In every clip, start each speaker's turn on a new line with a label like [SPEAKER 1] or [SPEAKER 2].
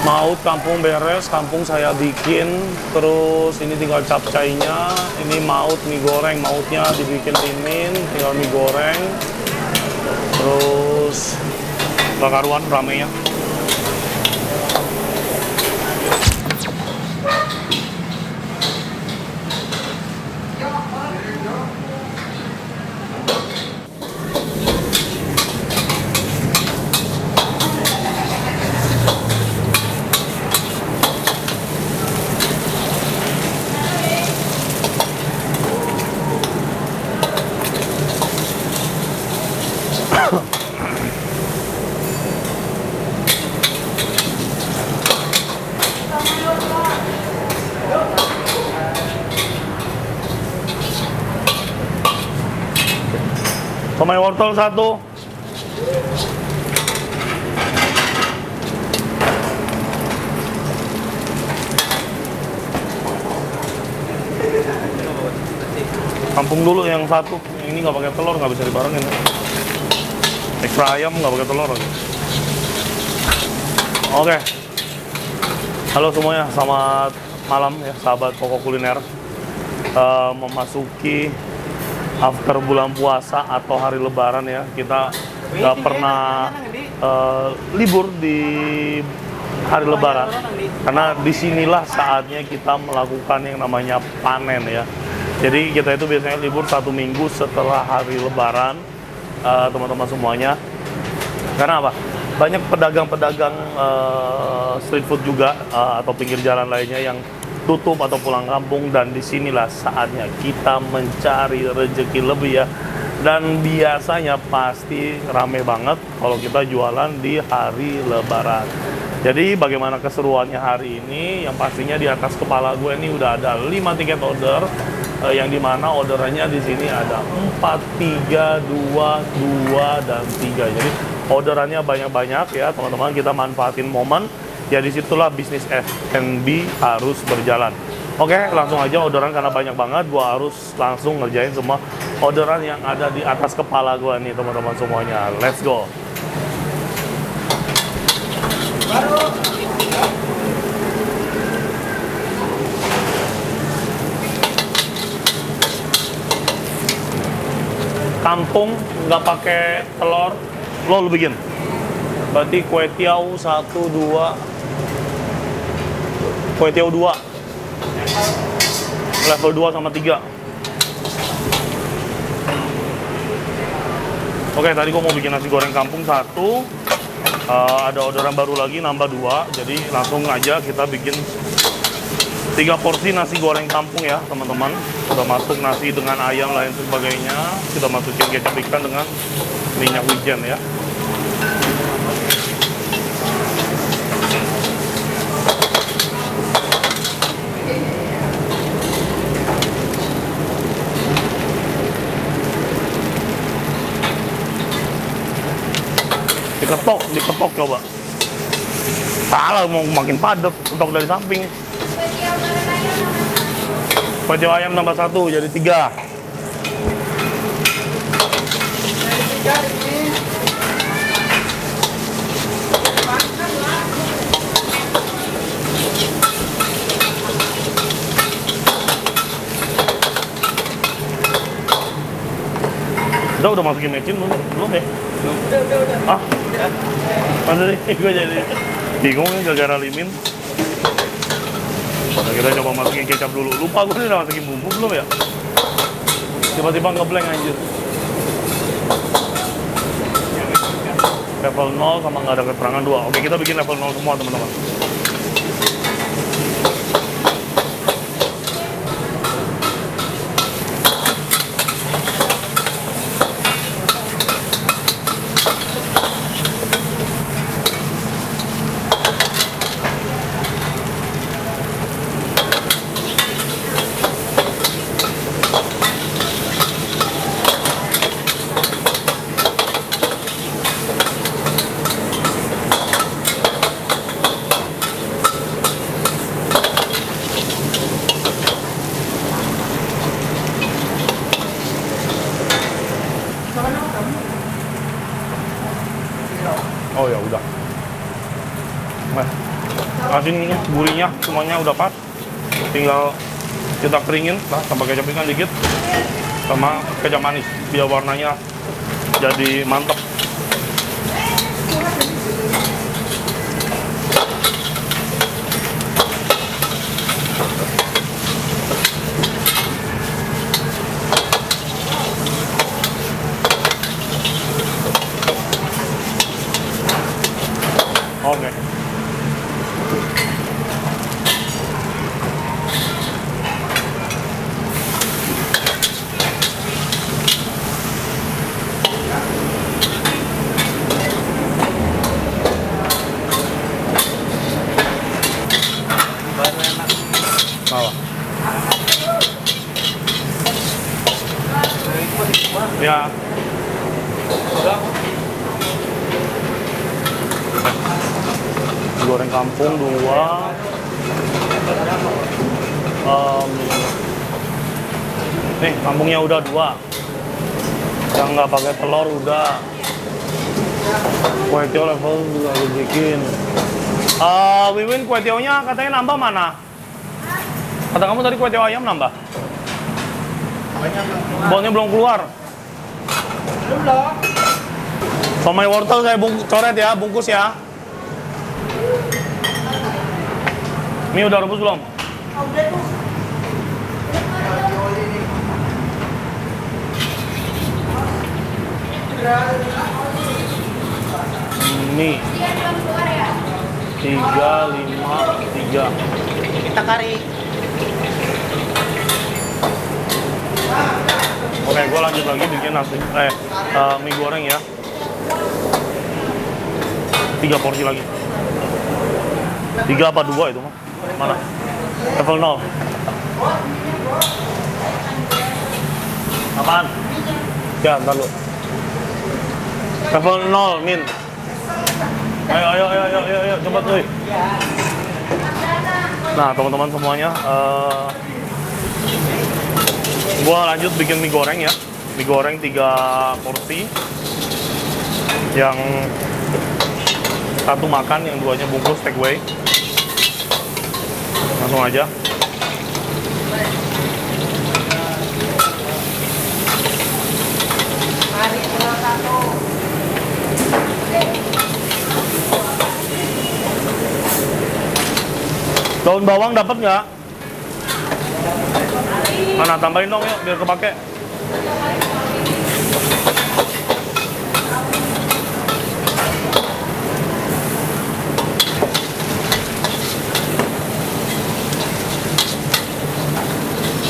[SPEAKER 1] Maut kampung beres, kampung saya bikin. Terus ini tinggal capcainya. Ini maut mie goreng, mautnya dibikin limin, tinggal mie goreng. Terus bakaruan ramenya. Somai wortel satu. Kampung dulu yang satu. Yang ini nggak pakai telur, nggak bisa dibarengin. Ekstra ayam nggak pakai telur lagi. Oke. Halo semuanya, selamat malam ya sahabat Pokok Kuliner. Memasuki after bulan puasa atau hari lebaran ya, kita nggak pernah libur di hari lebaran karena disinilah saatnya kita melakukan yang namanya panen ya. Jadi kita itu biasanya libur 1 minggu setelah hari lebaran, teman-teman semuanya. Karena apa? Banyak pedagang-pedagang street food juga atau pinggir jalan lainnya yang tutup atau pulang kampung, dan disinilah saatnya kita mencari rezeki lebih ya. Dan biasanya pasti rame banget kalau kita jualan di hari lebaran. Jadi bagaimana keseruannya hari ini? Yang pastinya di atas kepala gue ini udah ada 5 tiket order, yang dimana orderannya di sini ada 4, 3, 2, 2, dan 3. Jadi orderannya banyak-banyak ya teman-teman, kita manfaatin momen. Ya disitulah bisnis F&B harus berjalan. Oke, langsung aja orderan karena banyak banget. Gua harus langsung ngerjain semua orderan yang ada di atas kepala gua nih teman-teman semuanya. Let's go. Kampung nggak pakai telur, lo bikin. Berarti kue tiaw 1, 2. Kue tiaw 2 level 2 sama 3. Oke, tadi gua mau bikin nasi goreng kampung 1. Ada orderan baru lagi nambah 2. Jadi langsung aja kita bikin 3 porsi nasi goreng kampung ya teman-teman. Sudah masuk nasi dengan ayam lain sebagainya. Sudah masukin kecap ikan dengan minyak wijen ya. Diketok coba. Salah, mau makin padat, ketok dari samping. Kue tiaw ayam nambah 1 jadi 3. Udah masukin mecin belum ya? Udah. Ah? Masa sih? Gue jadi bingung ya gara-gara limin. Kita coba masukin kecap dulu. Lupa gue nih udah masukin bumbu belum ya? Tiba-tiba ngeblank anjir. Level 0 sama nggak ada keterangan 2. Oke, kita bikin level 0 semua teman-teman. Oh ya udah. Nah, Asinnya, gurihnya semuanya udah pas. Tinggal kita keringin lah, tambah kecap ikan dikit sama kecap manis biar warnanya jadi mantep. Oke. Bawa. Ya. Goreng kampung 2. Nih kampungnya udah 2. Yang nggak pakai telur udah. Kue tiaw level juga udah bikin. Wiwin, kue tiawnya katanya nambah mana? Kata kamu tadi kue tiaw ayam nambah? Baunya belum keluar. Belum. Somai wortel saya coret ya, bungkus ya. Mie udah rebus belum? Mie 3, 5, 3.
[SPEAKER 2] Kita kari.
[SPEAKER 1] Oke, gue lanjut lagi bikin nasi mie goreng ya. 3 porsi lagi. 3 apa 2 itu mah? Mana? Level 0. Apaan? Ya, ntar lu. Level 0, Min. Ayo, cepat tuh. Nah, teman-teman semuanya, gua lanjut bikin mie goreng ya. Mie goreng 3 porsi. Yang satu makan, yang 2-nya bungkus take away. Langsung aja. Daun bawang dapat nggak? Mana tambahin dong yuk biar kepake.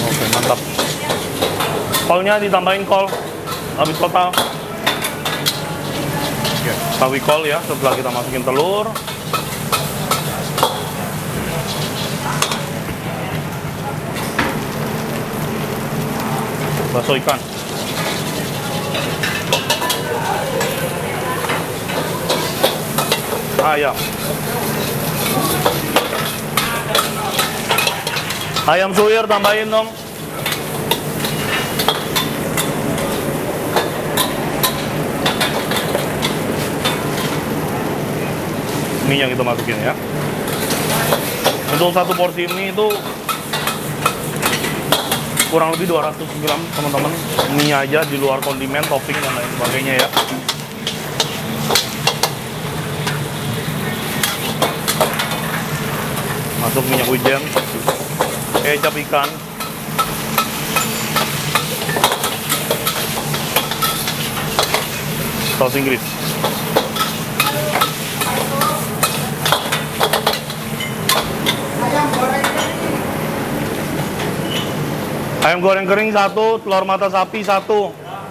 [SPEAKER 1] Oke, mantap. Kolnya ditambahin kol habis total. Oke, sawi kol ya setelah kita masukin telur. Bakso ikan. Ayam. Ayam suwir tambahin dong. Mie yang kita masukin ya. Untuk satu porsi mie itu kurang lebih 200 gram teman-teman, mie aja di luar kondimen, topping dan lain sebagainya ya. Masuk minyak wijen, kecap ikan, saus Inggris. Ayam goreng kering 1, telur mata sapi 1.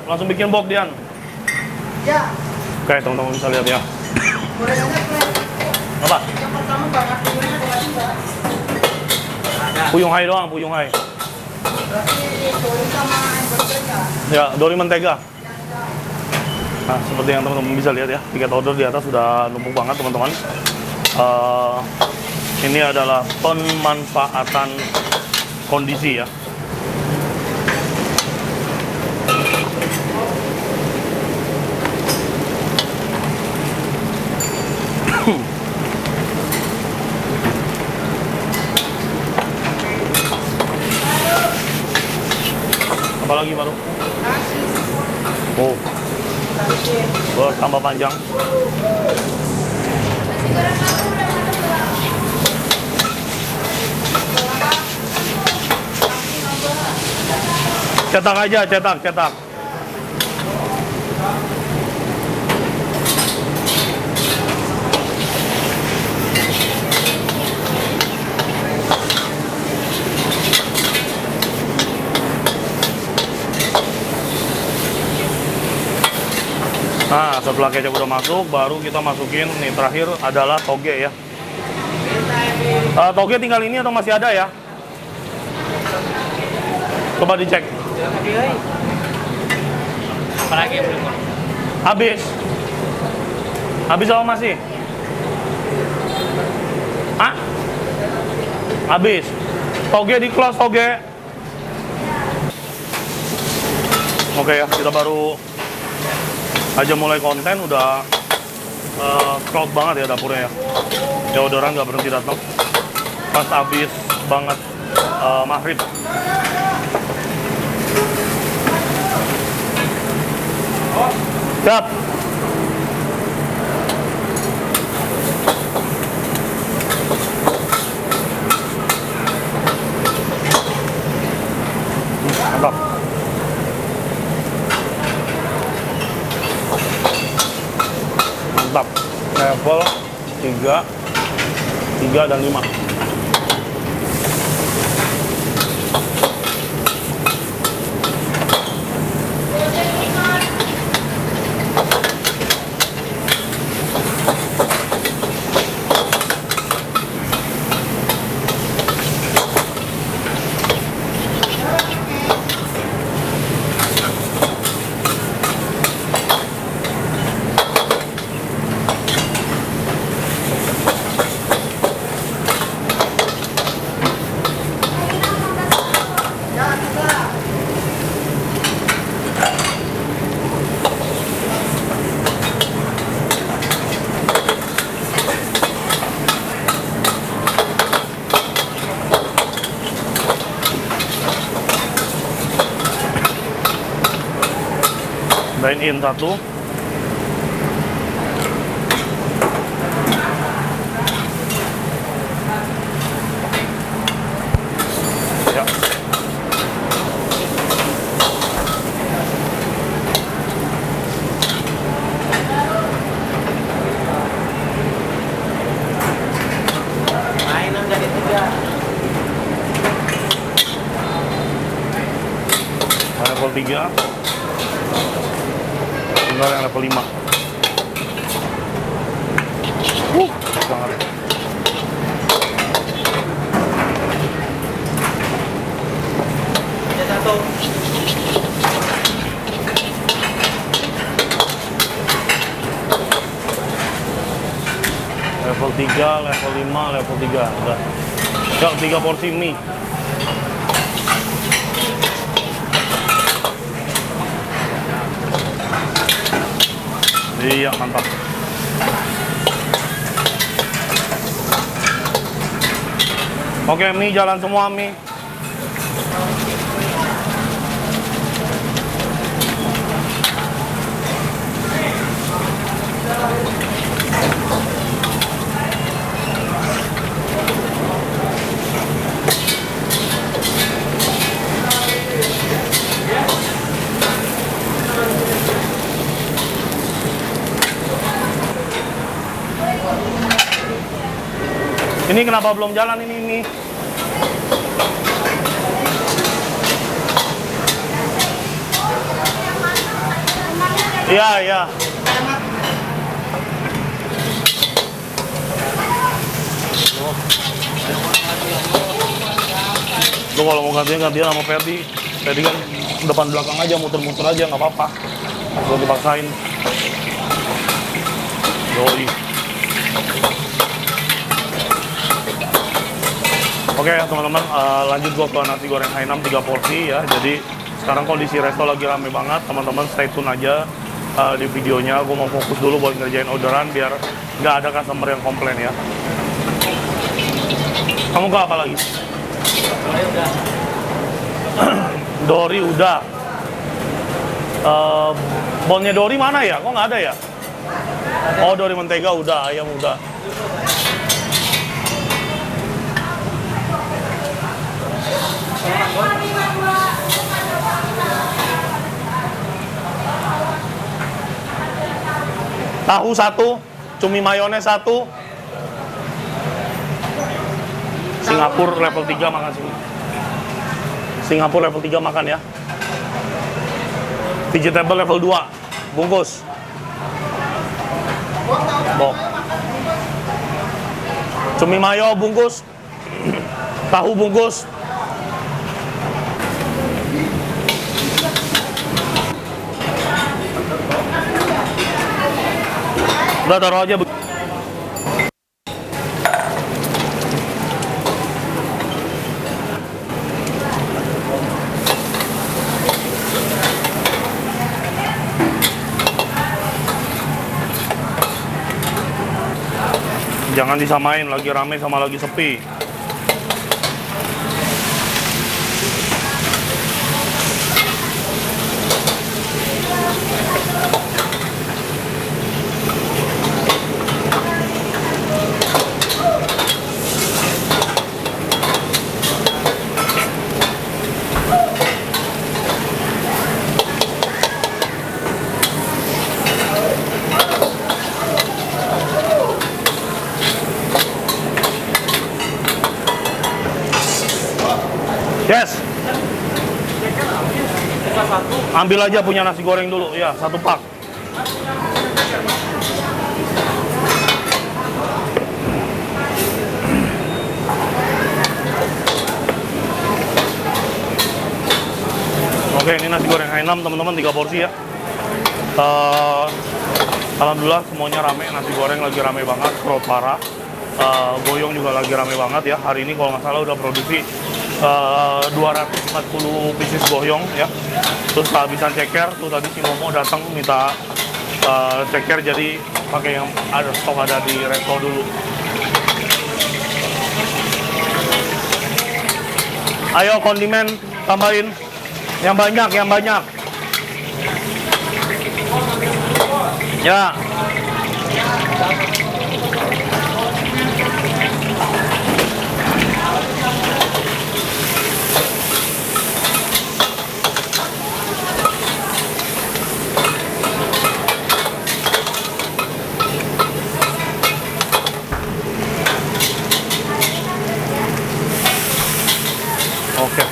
[SPEAKER 1] Langsung bikin box, Dian.
[SPEAKER 2] Ya.
[SPEAKER 1] Oke, teman-teman bisa lihat ya.
[SPEAKER 2] Gorengannya keren.
[SPEAKER 1] Apa?
[SPEAKER 2] Yang pertama banyak puyuhnya ada lagi nggak? Ada.
[SPEAKER 1] Puyung hai doang, puyung hai.
[SPEAKER 2] Berarti dori sama ayam goreng nggak?
[SPEAKER 1] Ya, dori mentega. Nah, seperti yang teman-teman bisa lihat ya, tiket order di atas sudah numpuk banget teman-teman. Ini adalah pemanfaatan kondisi ya. lagi baru? Oh, tambah panjang. Cetak aja, cetak. Nah, setelah kecap udah masuk, baru kita masukin nih terakhir adalah toge ya. Toge tinggal ini atau masih ada ya? Coba dicek.
[SPEAKER 2] Apalagi yang belum?
[SPEAKER 1] Habis. Habis apa masih? Hah? Habis. Toge di close toge. Oke ya, kita baru aja mulai konten udah crowd banget ya dapurnya ya. Deodoran nggak berhenti datang. Pas habis banget maghrib. Siap. Mantap. Mantap. Level 3 dan 5. Dine in 1. Ya.
[SPEAKER 2] Main dari 3.
[SPEAKER 1] Level 3. Tinggal yang level 5. Banget.
[SPEAKER 2] Ada 1.
[SPEAKER 1] Level 3, level 5, level 3. Udah. Ya, 3 porsi mie. Iya, mantap. Oke, mie jalan semua mie. Ini kenapa belum jalan ini mie? Iya, iya. Tuh kalau mau gantian sama Ferdi. Ferdi kan depan belakang aja, muter-muter aja, nggak apa-apa. Belum dipaksain. Yoi. Oke teman-teman, lanjut gua ke nasi goreng Hainam 3 porsi ya. Jadi sekarang kondisi resto lagi rame banget, teman-teman stay tune aja di videonya. Gue mau fokus dulu buat ngerjain orderan biar nggak ada customer yang komplain ya. Kamu ke apa lagi?
[SPEAKER 2] Dori udah.
[SPEAKER 1] Dori udah. Eh, Bonnya Dori mana ya? Kok nggak ada ya? Oh, Dori mentega udah, ayam udah. Tahu satu, cumi mayones satu. Singapura level 3 makan sini. Singapura level 3 makan ya. Vegetable level 2 bungkus. Bok. Cumi mayo bungkus. Tahu bungkus. Udah taruh aja. Jangan disamain lagi rame sama lagi sepi. Yes. Ambil aja punya nasi goreng dulu, ya, satu pak. Oke, ini nasi goreng Hainam teman-teman, 3 porsi ya. Alhamdulillah semuanya rame, nasi goreng lagi rame banget, perut parah. Goyong juga lagi rame banget ya. Hari ini kalau nggak salah udah produksi 240 pieces goyong ya. Terus kehabisan ceker, tuh tadi si Momo datang minta ceker, jadi pakai yang ada stok ada di resto dulu. Ayo kondimen tambahin yang banyak, yang banyak. Ya. Oke.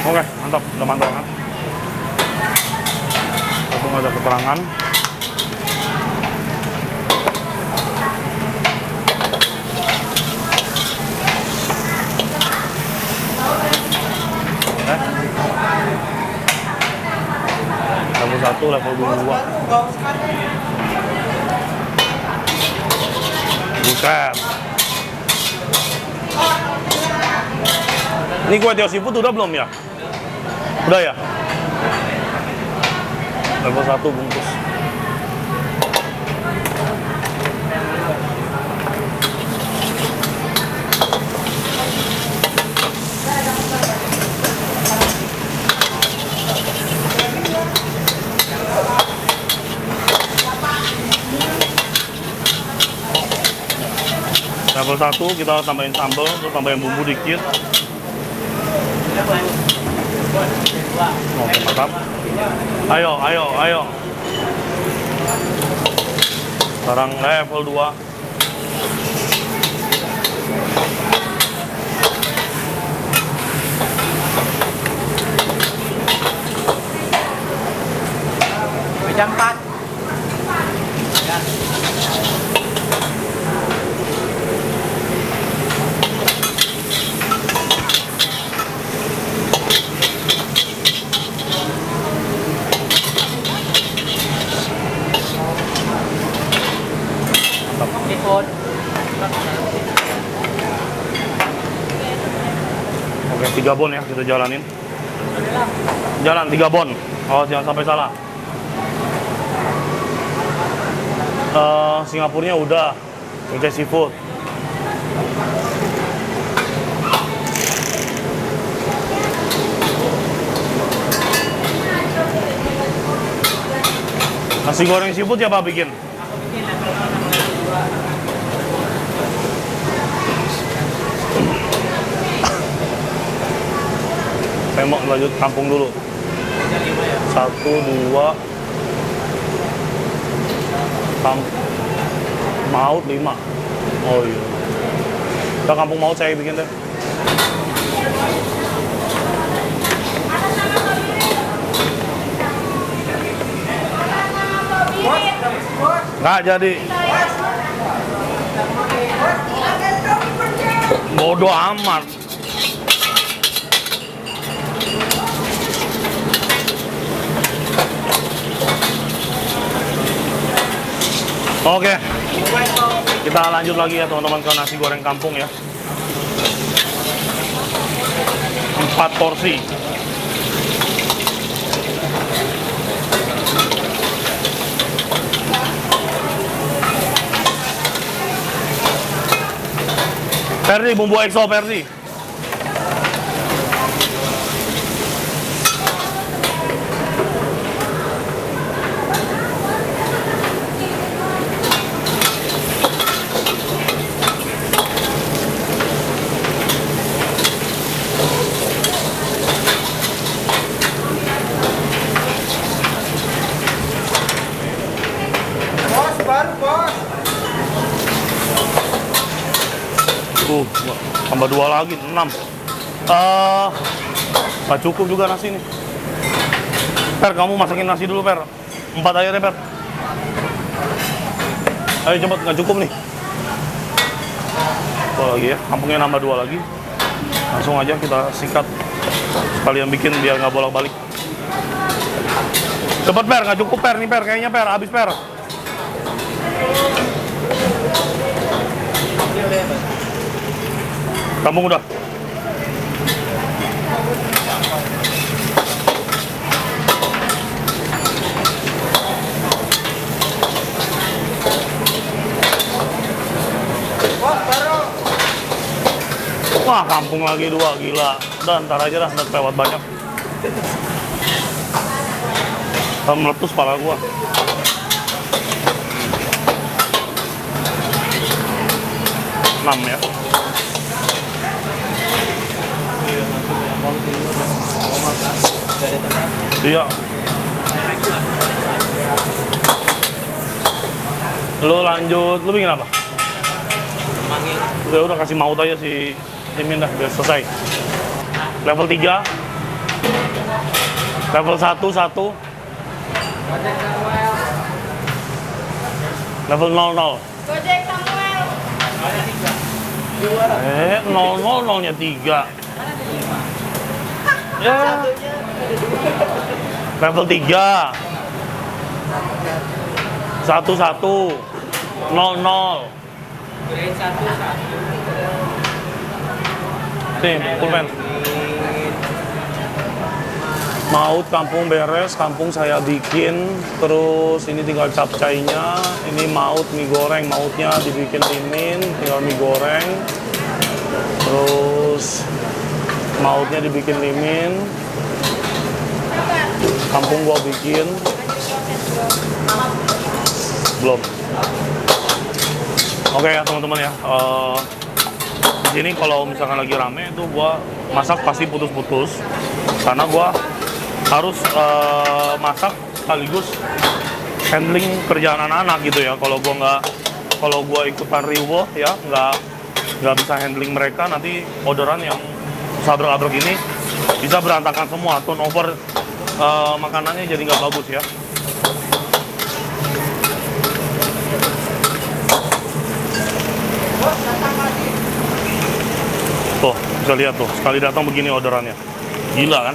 [SPEAKER 1] Oke, mantap, udah mantap kan? Langsung ada keterangan. Level 1, level 2. Buset. Ini kue tiaw seafood udah belum ya? Udah ya? Level 1 bungkus. Level 1 kita tambahin sambal, terus tambahin bumbu dikit. Oke, mantap. Ayo. Sekarang level 2.
[SPEAKER 2] Meja 4. Telepon.
[SPEAKER 1] Oke, 3 bon ya kita jalanin. Jalan 3 bon. Oh, jangan sampai salah. Singapurnya udah. Oke, seafood. Nasi goreng seafood siapa bikin? Saya mau lanjut kampung dulu. 1, 2 maut 5. Oh iya. Kita kampung maut saya bikin deh. Nggak jadi. Bodoh amat. Oke, kita lanjut lagi ya teman-teman ke nasi goreng kampung ya. 4 porsi. Ferdi, bumbu EXO Ferdi. Tambah 2 lagi, 6. Nggak cukup juga nasi nih. Per, kamu masakin nasi dulu, Per. 4 aja deh, Per. Ayo cepet, nggak cukup nih. 2 lagi ya, kampungnya nambah 2 lagi. Langsung aja kita sikat. Sekalian bikin biar nggak bolak-balik. Cepet, Per, nggak cukup, Per. Nih, Per, kayaknya, Per, habis, Per. Kampung udah. Wah, kampung lagi 2, gila. Udah, ntar aja dah, udah lewat banyak. Meletus pala gua. Enam ya. Iya. Lu lanjut, lu bikin apa? Udah kasih maut aja si Timin dah, biar selesai. Level 3. Level 1. Level 00.
[SPEAKER 3] Gojek Samuel.
[SPEAKER 1] 00, 0-nya 3. Ya. Level 3. 11 00. Nih, pulpen. Maut kampung beres, kampung saya bikin. Terus ini tinggal capcainya. Ini maut mie goreng, mautnya dibikin Timin, tinggal mie goreng. Terus mautnya dibikin Timin. Kampung gua bikin. Belum. Oke ya teman-teman ya. sini kalau misalkan lagi rame itu gua masak pasti putus-putus karena gua harus masak sekaligus handling kerjaan anak-anak gitu ya. Kalau gua ikutan riuh ya nggak bisa handling mereka, nanti orderan yang sabrek-abrek ini bisa berantakan semua, turnover makanannya jadi nggak bagus ya. Tuh, bisa lihat tuh, sekali datang begini orderannya. Gila kan?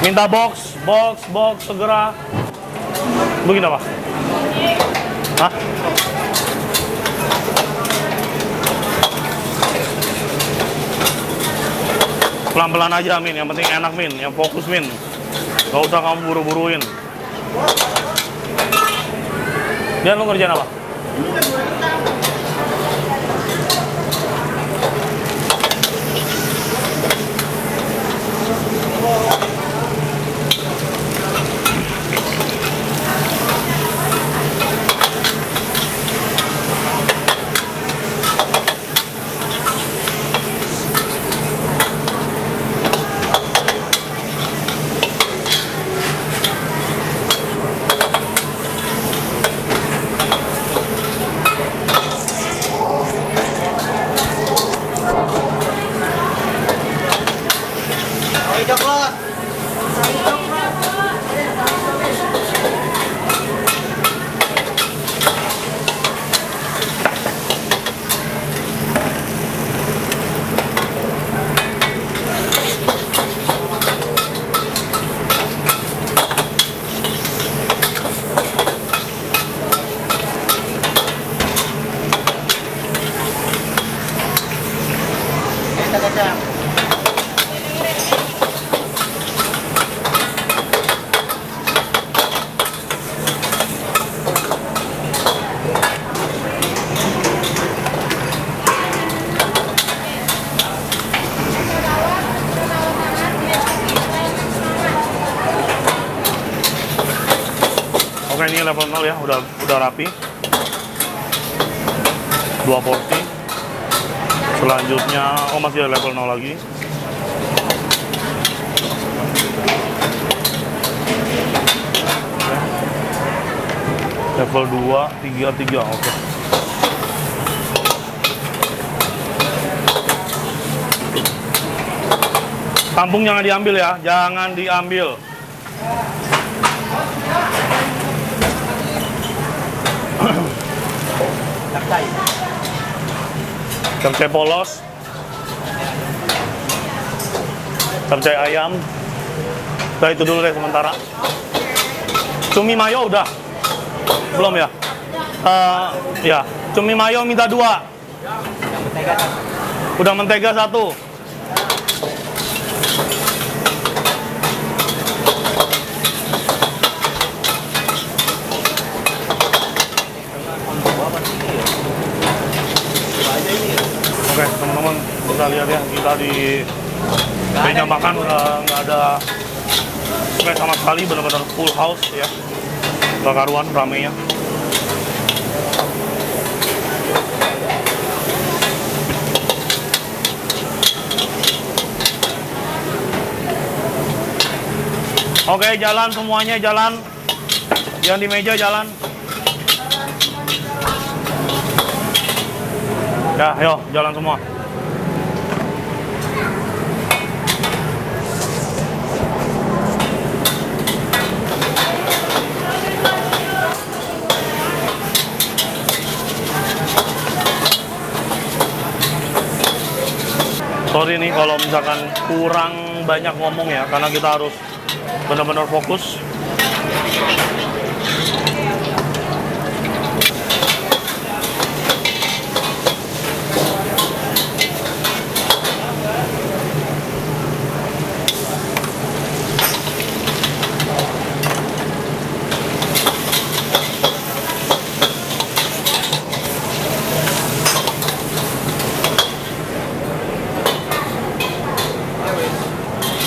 [SPEAKER 1] Minta box segera. Begini apa? Hah? Pelan-pelan aja Min, yang penting enak Min, yang fokus Min. Gak usah kamu buru-buruin. Dia lu ngerjain apa? Oke, ini level 0 ya, udah rapi. 2 porsi. Selanjutnya, masih ada level 0 lagi. Level 2, 3, oke. Tampung jangan diambil ya, jangan diambil. Capcay polos, capcay ayam. Udah itu dulu deh sementara. Cumi mayo udah? Belum ya? Ya, cumi mayo minta 2. Udah mentega 1. Oke, teman-teman bisa lihat ya, kita di meja makan nggak ada stress sama sekali, benar-benar full house ya, nggak karuan ramenya. Oke, jalan semuanya, jalan. Yang di meja jalan. Ya, yuk, jalan semua. Sorry nih kalau misalkan kurang banyak ngomong ya, karena kita harus benar-benar fokus.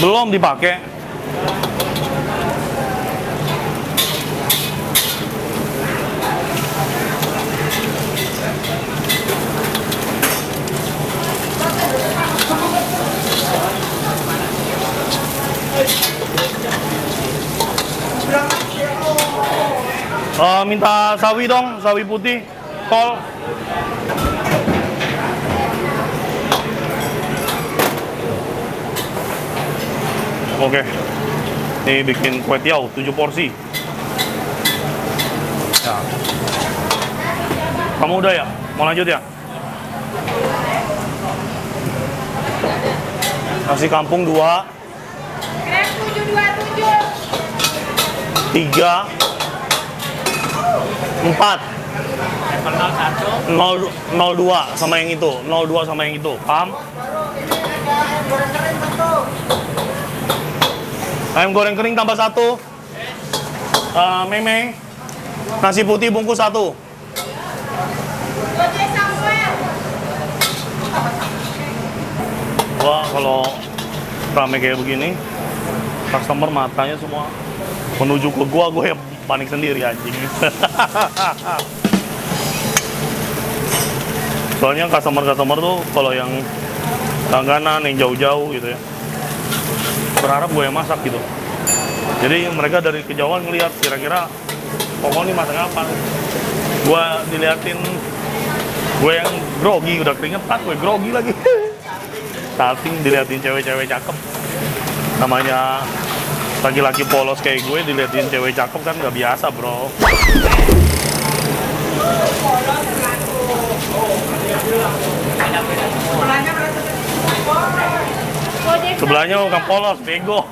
[SPEAKER 1] Belum dipakai. Minta sawi dong, sawi putih, kol. Oke, ini bikin kue tiaw 7 porsi. Ya. Kamu udah ya? Mau lanjut ya? Nasi kampung 2, 3, 4, 02 sama yang itu, 02 sama yang itu, paham? Ayam goreng kering tambah 1. Meme, nasi putih bungkus 1. Wah, kalau rame kayak begini, customer matanya semua menuju ke gua ya panik sendiri anjing. Soalnya customer tuh kalau yang langganan, yang jauh-jauh gitu ya, berharap gue yang masak gitu. Jadi mereka dari kejauhan ngeliat kira-kira Koko nih masak apa. Gue diliatin, gue yang grogi, udah keringetan, gue grogi lagi. Tapi diliatin cewek-cewek cakep. Namanya laki-laki polos kayak gue, diliatin cewek cakep kan nggak biasa bro. Sebelahnya bukan polos, bego.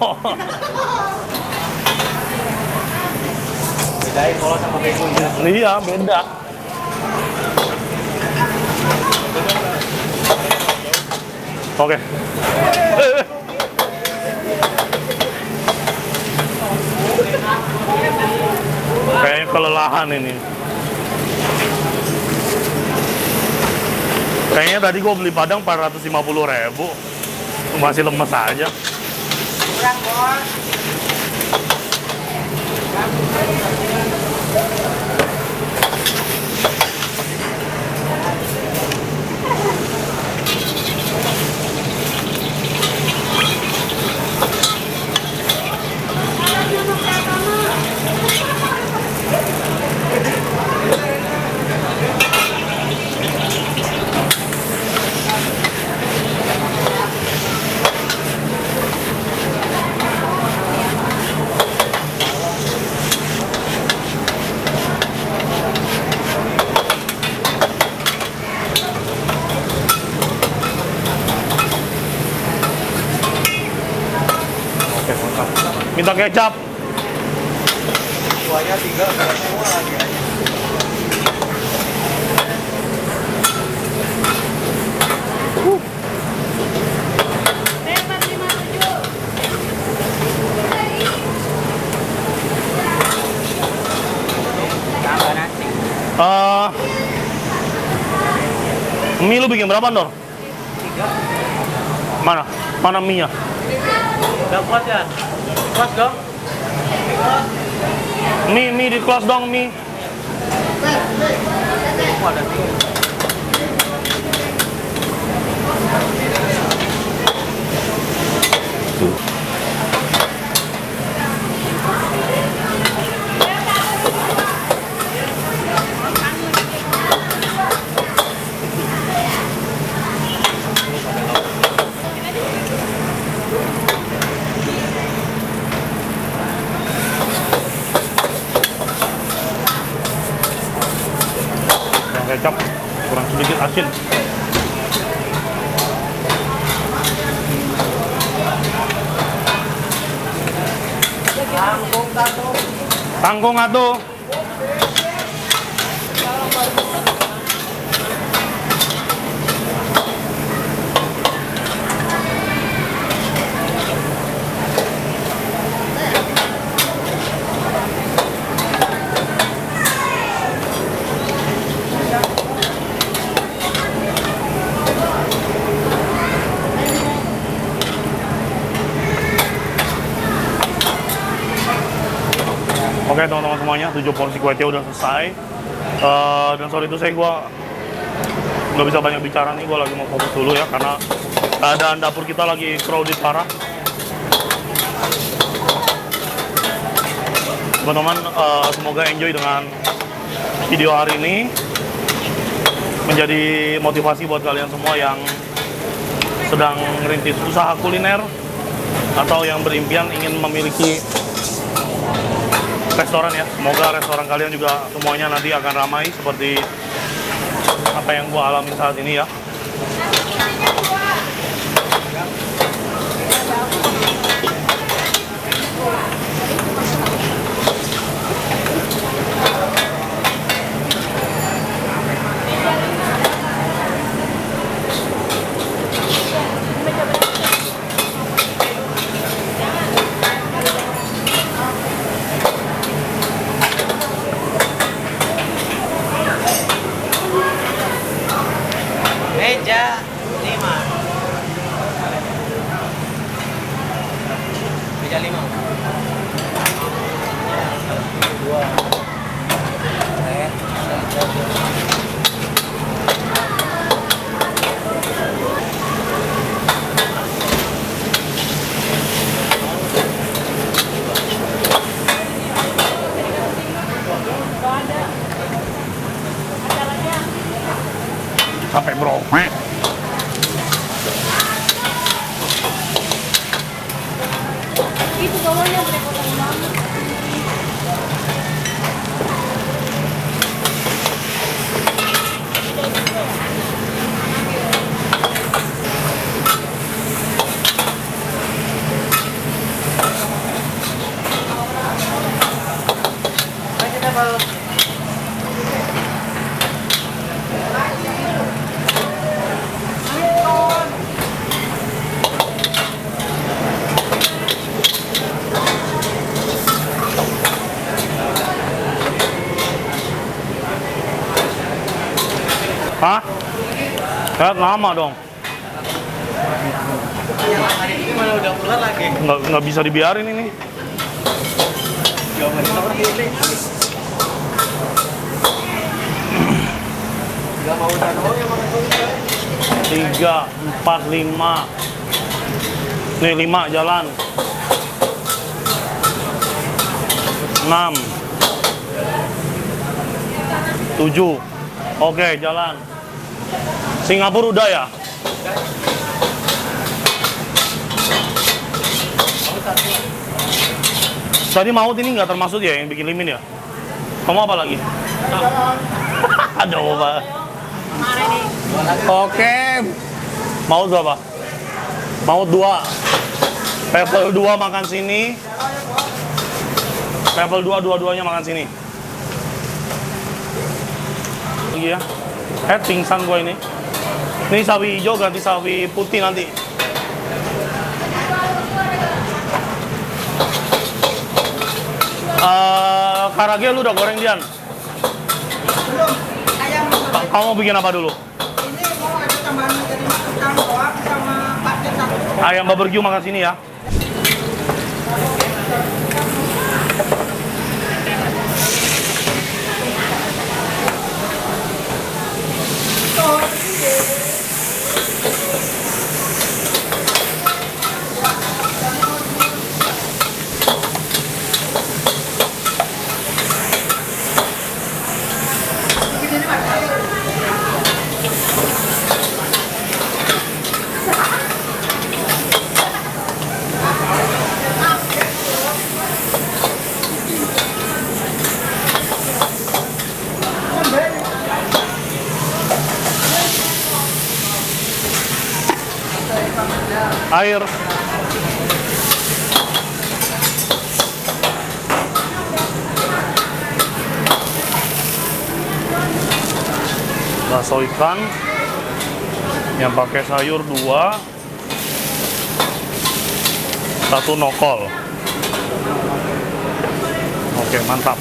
[SPEAKER 2] Bedain polos sama bego.
[SPEAKER 1] Iya, beda. Oke. Kayaknya kelelahan ini. Kayaknya tadi gue beli padang 450.000. Masih lemes aja.
[SPEAKER 2] Kurang, bos.
[SPEAKER 1] Minta kecap.
[SPEAKER 2] Kuahnya 3, semua lagi aja.
[SPEAKER 1] Mie lu bikin berapa, Nor?
[SPEAKER 2] 3.
[SPEAKER 1] Mana? Mana mie-nya?
[SPEAKER 2] Udah kuat ya? Kuat dong?
[SPEAKER 1] Mie di kelas dong, mie.
[SPEAKER 2] Oh, ada 3.
[SPEAKER 1] Asin. Tangkong atuh. Oke teman-teman semuanya, 7 porsi kue tiaw udah selesai. Dan sorry itu gua nggak bisa banyak bicara nih, gua lagi mau fokus dulu ya karena keadaan dapur kita lagi crowded parah. Teman-teman, semoga enjoy dengan video hari ini, menjadi motivasi buat kalian semua yang sedang merintis usaha kuliner atau yang berimpian ingin memiliki restoran ya. Semoga restoran kalian juga semuanya nanti akan ramai seperti apa yang gua alami saat ini ya.
[SPEAKER 2] Meja 5. Meja 5. 2.
[SPEAKER 1] Capek bro.
[SPEAKER 3] Itu bawahnya berepotong banget.
[SPEAKER 1] Hah? Ya lama dong.
[SPEAKER 2] Yang hari ini malah udah keluar lagi.
[SPEAKER 1] Nggak bisa dibiarin ini.
[SPEAKER 2] Jawaban seperti ini. Gak mau udah doang yang makan dulu.
[SPEAKER 1] 3, 4, 5. Nih 5 jalan. 6. 7. Oke, jalan. Singapura udah ya? Tadi maut ini nggak termasuk ya yang bikin limin ya? Kamu apa lagi? Aduh, Pak. Oke. Maut berapa? Maut 2. Level 2 makan sini. Level 2 dua-duanya makan sini. Lagi ya. Pingsan gua ini. Ini sawi hijau ganti sawi putih nanti. Karage lu udah goreng Dian?
[SPEAKER 3] Belum. Ayam
[SPEAKER 1] Kamu bikin apa dulu?
[SPEAKER 3] ini mau ada tambahan dari makan doang sama pakai satu.
[SPEAKER 1] Ayam barbeque makan sini ya. air. Bakso ikan yang pakai sayur 2, 1 nokol. Oke, mantap.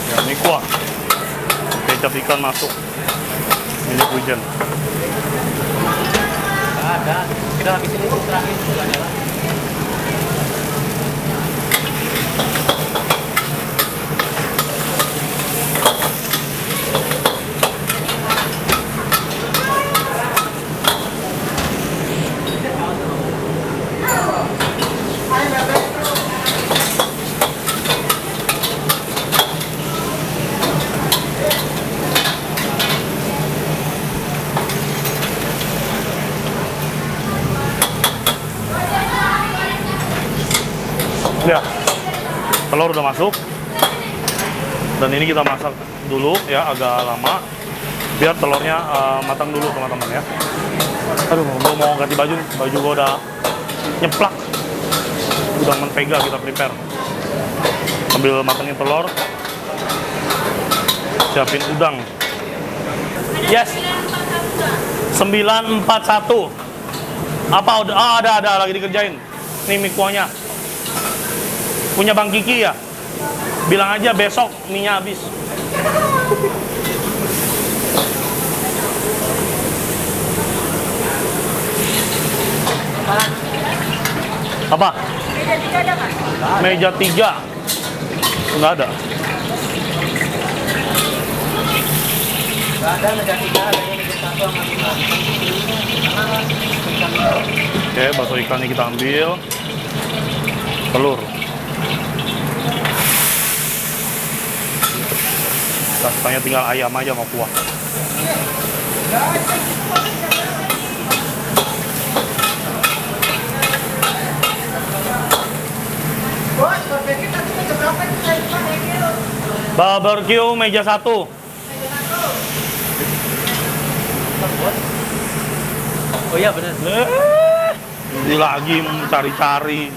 [SPEAKER 1] Ya, ini kuah. Kecap ikan masuk. Ini hujan.
[SPEAKER 2] Ada. Kita habisin itu terakhir.
[SPEAKER 1] Ya, telur udah masuk. Dan ini kita masak dulu ya, agak lama. Biar telurnya matang dulu teman-teman ya. Aduh, gue mau ganti baju. Baju gue udah nyeplak. Udah mentega kita prepare. Ambil matangin telur. Siapin udang. Yes. 941. Apa udah? Ah, ada lagi dikerjain. Nih mie kuahnya. Punya Bang Kiki ya? Bilang aja besok mie-nya habis. Apa?
[SPEAKER 3] Meja 3 ada nggak?
[SPEAKER 1] Meja 3. Enggak ada.
[SPEAKER 2] Nggak ada meja 3, adanya meja 1 sama 5.
[SPEAKER 1] Oke, bakso ikannya kita ambil. Telur. Rasanya tinggal ayam aja sama kuah.
[SPEAKER 3] Bos, barbecue tadi meja berapa itu saya lupa ya.
[SPEAKER 1] Barbecue meja 1.
[SPEAKER 2] Oh iya benar.
[SPEAKER 1] Ini lagi mencari-cari.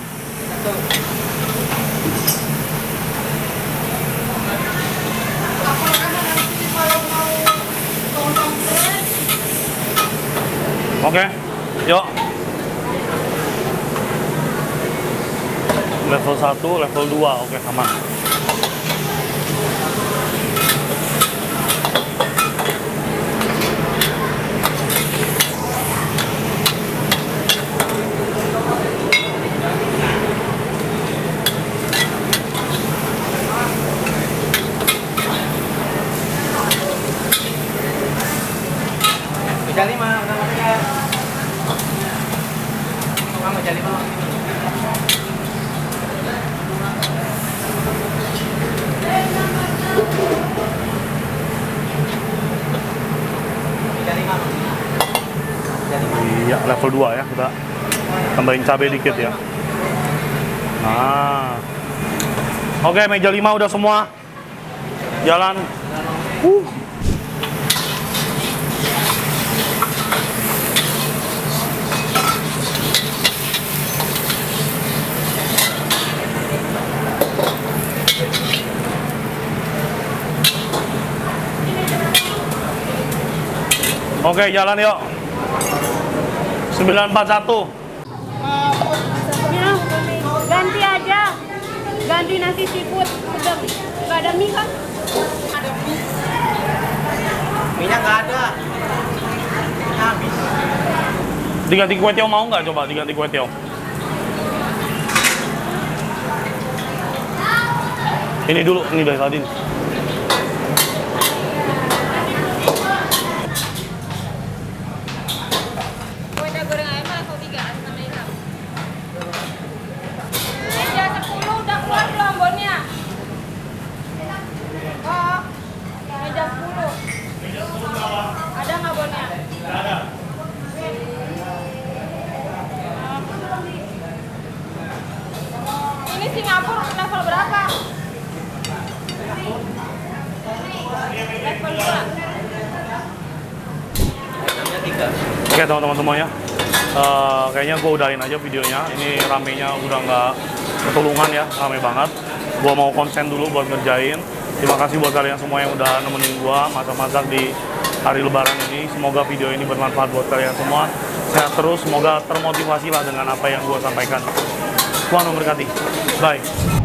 [SPEAKER 1] Oke, yuk. Level 1, level 2, oke aman.
[SPEAKER 2] Meja 5, udah masuk ya. Meja 5.
[SPEAKER 1] Iya, level 2 ya, kita tambahin cabai dikit ya. Nah. Oke, meja 5 udah semua. Jalan. Oke, jalan yuk. 941.
[SPEAKER 4] Ya, ganti aja. Ganti nasi seafood. Udah nggak ada mie kan?
[SPEAKER 3] Ada mie.
[SPEAKER 2] Minyak nggak ada. Habis.
[SPEAKER 1] Diganti kue tiaw mau nggak? Coba diganti kue tiaw. Ini dulu, ini dari tadi.
[SPEAKER 4] Kue goreng ayam level 3 atas nama hitam. Meja 10 udah keluar belum bonnya? Oh, meja 10. Ada nggak bonnya?
[SPEAKER 1] Ada.
[SPEAKER 4] Ini Singapura level berapa? Level 2.
[SPEAKER 2] Meja 3.
[SPEAKER 1] Oke teman-teman semuanya, kayaknya gue udahin aja videonya. Ini ramenya udah nggak ketulungan ya, rame banget. Gue mau konsen dulu buat ngerjain. Terima kasih buat kalian semua yang udah nemenin gue masak-masak di hari lebaran ini. Semoga video ini bermanfaat buat kalian semua. Sehat terus, semoga termotivasi lah dengan apa yang gue sampaikan. Tuhan memberkati. Bye.